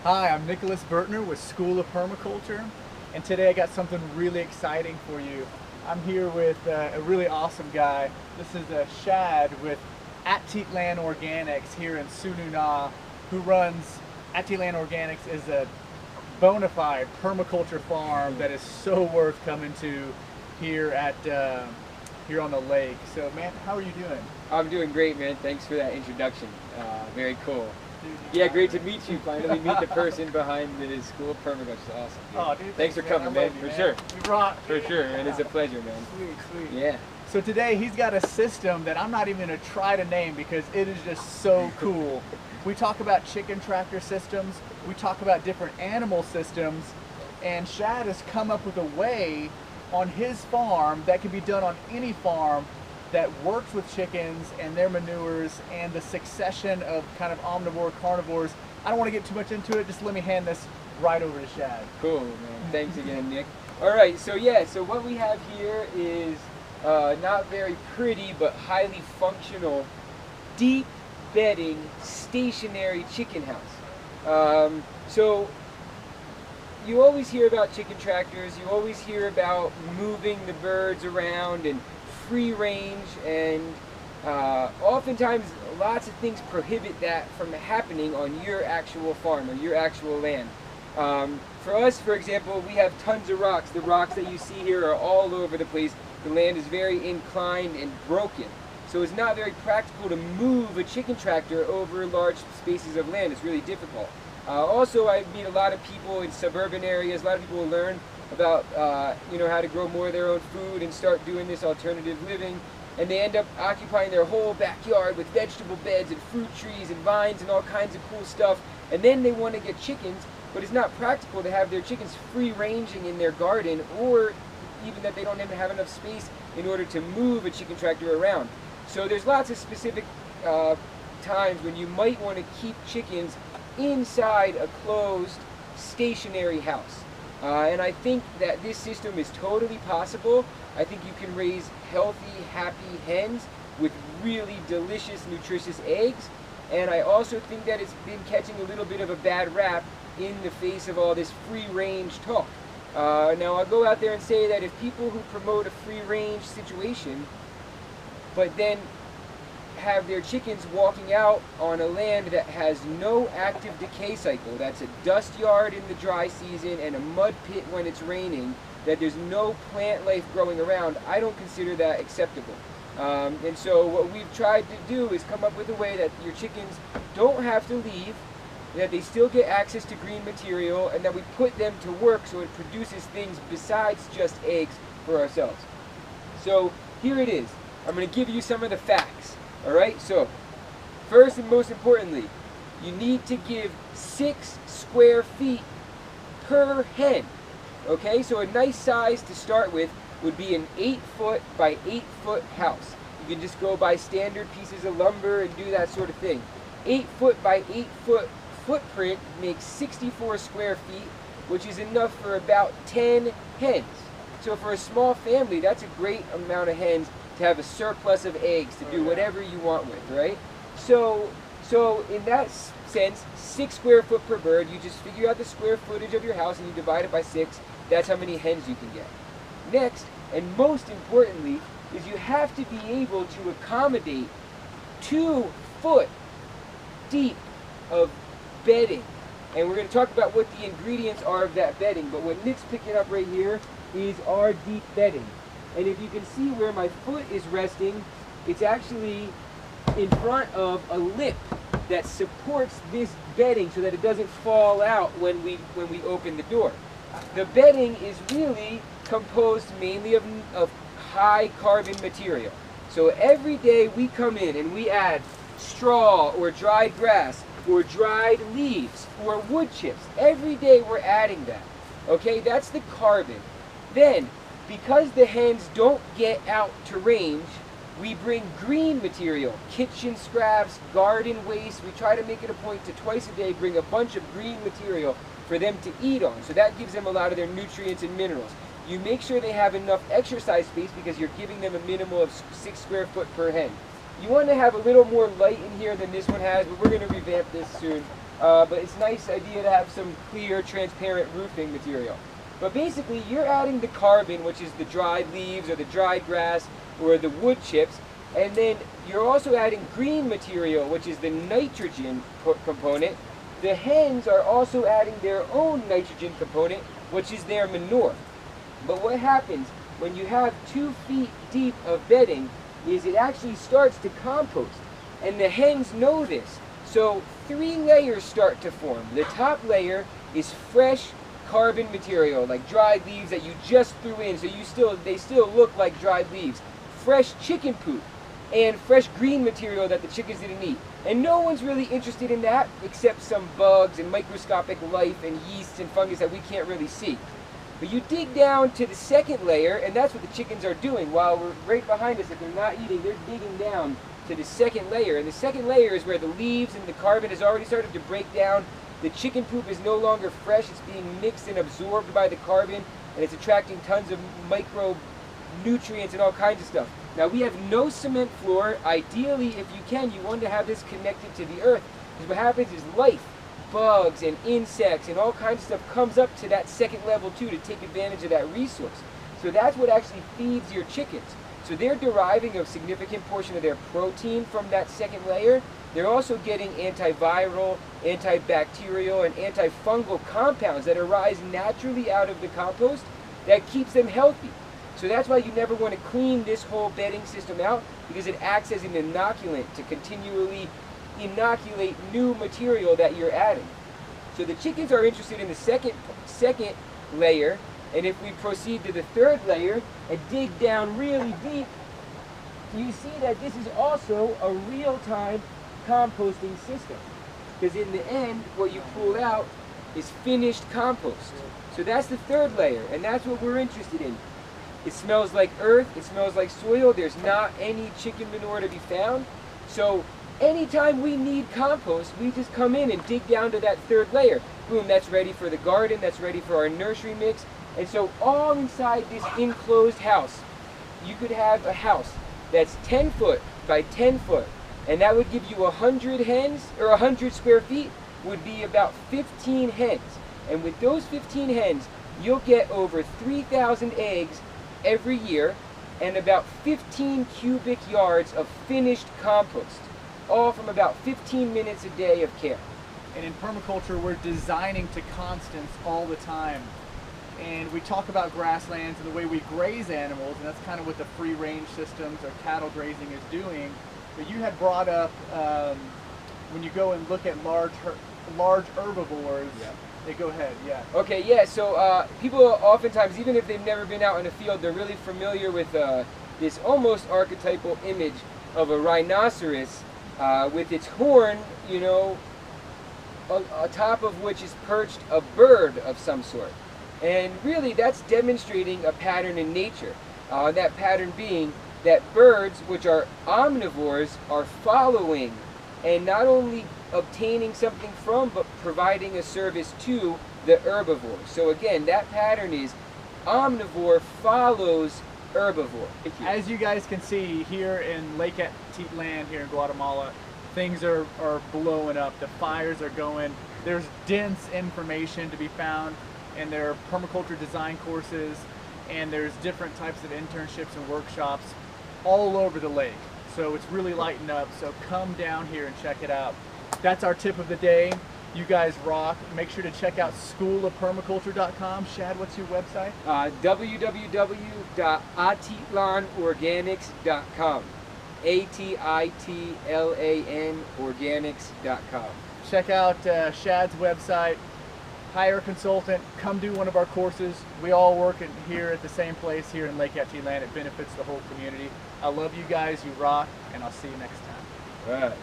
Hi, I'm Nicholas Burtner with School of Permaculture, and today I got something really exciting for you. I'm here with a really awesome guy. This is Shad with Atitlan Organics here in Tzununa, who runs Atitlan Organics is a bona fide permaculture farm that is so worth coming to here at here on the lake. So, man, how are you doing? I'm doing great, man. Thanks for that introduction. Very cool. Dude, Yeah, great to meet you. Finally meet the person behind the School of Permaculture. It's awesome. Dude. Oh, dude, thanks for man. coming, man. For sure. We rock. For sure, and it's a pleasure, man. Sweet. Yeah. So today he's got a system that I'm not even going to try to name because it is just so cool. We talk about chicken tractor systems, we talk about different animal systems, and Shad has come up with a way on his farm that can be done on any farm that works with chickens and their manures and the succession of kind of omnivore carnivores. I don't want to get too much into it, just let me hand this right over to Shad. Cool, man. Thanks again, Nick. All right, so yeah, so what we have here is not very pretty but highly functional, deep bedding, stationary chicken house. So you always hear about chicken tractors, you always hear about moving the birds around and free range, and oftentimes lots of things prohibit that from happening on your actual farm or your actual land. For us, for example, we have tons of rocks. The rocks that you see here are all over the place. The land is very inclined and broken. So it's not very practical to move a chicken tractor over large spaces of land. It's really difficult. Also, I meet a lot of people in suburban areas. A lot of people learn about how to grow more of their own food and start doing this alternative living, and they end up occupying their whole backyard with vegetable beds and fruit trees and vines and all kinds of cool stuff, and then they want to get chickens, but it's not practical to have their chickens free ranging in their garden, or even that they don't even have enough space in order to move a chicken tractor around. So there's lots of specific times when you might want to keep chickens inside a closed stationary house. And I think that this system is totally possible. I think you can raise healthy, happy hens with really delicious, nutritious eggs. And I also think that it's been catching a little bit of a bad rap in the face of all this free-range talk. Now, I'll go out there and say that if people who promote a free-range situation, but then have their chickens walking out on a land that has no active decay cycle, that's a dust yard in the dry season and a mud pit when it's raining, that there's no plant life growing around, I don't consider that acceptable. And so what we've tried to do is come up with a way that your chickens don't have to leave, that they still get access to green material, and that we put them to work so it produces things besides just eggs for ourselves. So here it is. I'm going to give you some of the facts. Alright, so first and most importantly, you need to give 6 square feet per hen. Okay, so a nice size to start with would be an 8-foot by 8-foot house. You can just go buy standard pieces of lumber and do that sort of thing. 8-foot by 8-foot footprint makes 64 square feet, which is enough for about 10 hens. So for a small family, that's a great amount of hens to have a surplus of eggs to do whatever you want with, right? So in that sense, 6 square foot per bird, you just figure out the square footage of your house and you divide it by 6. That's how many hens you can get. Next, and most importantly, is you have to be able to accommodate 2 foot deep of bedding. And we're going to talk about what the ingredients are of that bedding, but what Nick's picking up right here is our deep bedding. And if you can see where my foot is resting, it's actually in front of a lip that supports this bedding so that it doesn't fall out when we open the door. The bedding is really composed mainly of high carbon material. So every day we come in and we add straw or dried grass or dried leaves or wood chips. Every day we're adding that. Okay, that's the carbon. Then, because the hens don't get out to range, we bring green material, kitchen scraps, garden waste. We try to make it a point to twice a day bring a bunch of green material for them to eat on. So that gives them a lot of their nutrients and minerals. You make sure they have enough exercise space because you're giving them a minimum of 6 square foot per hen. You want to have a little more light in here than this one has, but we're going to revamp this soon. but it's a nice idea to have some clear, transparent roofing material. But basically, you're adding the carbon, which is the dried leaves or the dried grass or the wood chips, and then you're also adding green material, which is the nitrogen component. The hens are also adding their own nitrogen component, which is their manure. But what happens when you have 2 feet deep of bedding is it actually starts to compost. And the hens know this. So 3 layers start to form. The top layer is fresh carbon material, like dried leaves that you just threw in, so they still look like dried leaves. Fresh chicken poop and fresh green material that the chickens didn't eat. And no one's really interested in that except some bugs and microscopic life and yeasts and fungus that we can't really see. But you dig down to the second layer, and that's what the chickens are doing. While we're right behind us, if they're not eating, they're digging down to the second layer. And the second layer is where the leaves and the carbon has already started to break down. The chicken poop is no longer fresh. It's being mixed and absorbed by the carbon, and it's attracting tons of micronutrients and all kinds of stuff. Now, we have no cement floor. Ideally, if you can, you want to have this connected to the earth, because what happens is life, bugs and insects and all kinds of stuff comes up to that second level too to take advantage of that resource. So that's what actually feeds your chickens. So they're deriving a significant portion of their protein from that second layer. They're also getting antiviral, antibacterial, and antifungal compounds that arise naturally out of the compost that keeps them healthy. So that's why you never want to clean this whole bedding system out, because it acts as an inoculant to continually inoculate new material that you're adding. So the chickens are interested in the second layer, and if we proceed to the third layer and dig down really deep, you see that this is also a real-time composting system. Because in the end, what you pull out is finished compost. So that's the third layer, and that's what we're interested in. It smells like earth, it smells like soil, there's not any chicken manure to be found. So anytime we need compost, we just come in and dig down to that third layer. Boom, that's ready for the garden, that's ready for our nursery mix. And so all inside this enclosed house, you could have a house that's 10 foot by 10 foot. And that would give you 100 hens, or 100 square feet would be about 15 hens. And with those 15 hens, you'll get over 3,000 eggs every year and about 15 cubic yards of finished compost, all from about 15 minutes a day of care. And in permaculture, we're designing to constants all the time. And we talk about grasslands and the way we graze animals, and that's kind of what the free-range systems or cattle grazing is doing. But you had brought up when you go and look at large herbivores. Yeah. Hey, go ahead. Yeah. Okay. Yeah. So people oftentimes, even if they've never been out in the field, they're really familiar with this almost archetypal image of a rhinoceros with its horn, you know, atop of which is perched a bird of some sort. And really that's demonstrating a pattern in nature. That pattern being that birds, which are omnivores, are following and not only obtaining something from, but providing a service to the herbivore. So again, that pattern is omnivore follows herbivore. As you guys can see here in Lake Atitlan here in Guatemala, things are blowing up. The fires are going. There's dense information to be found, and there are permaculture design courses, and there's different types of internships and workshops all over the lake. So it's really lighting up. So come down here and check it out. That's our tip of the day. You guys rock. Make sure to check out schoolofpermaculture.com. Shad, what's your website? www.atitlanorganics.com. ATITLAN organics.com. Check out Shad's website. Hire a consultant. Come do one of our courses. We all work here at the same place here in Lake Atitlan. It benefits the whole community. I love you guys. You rock, and I'll see you next time. All right.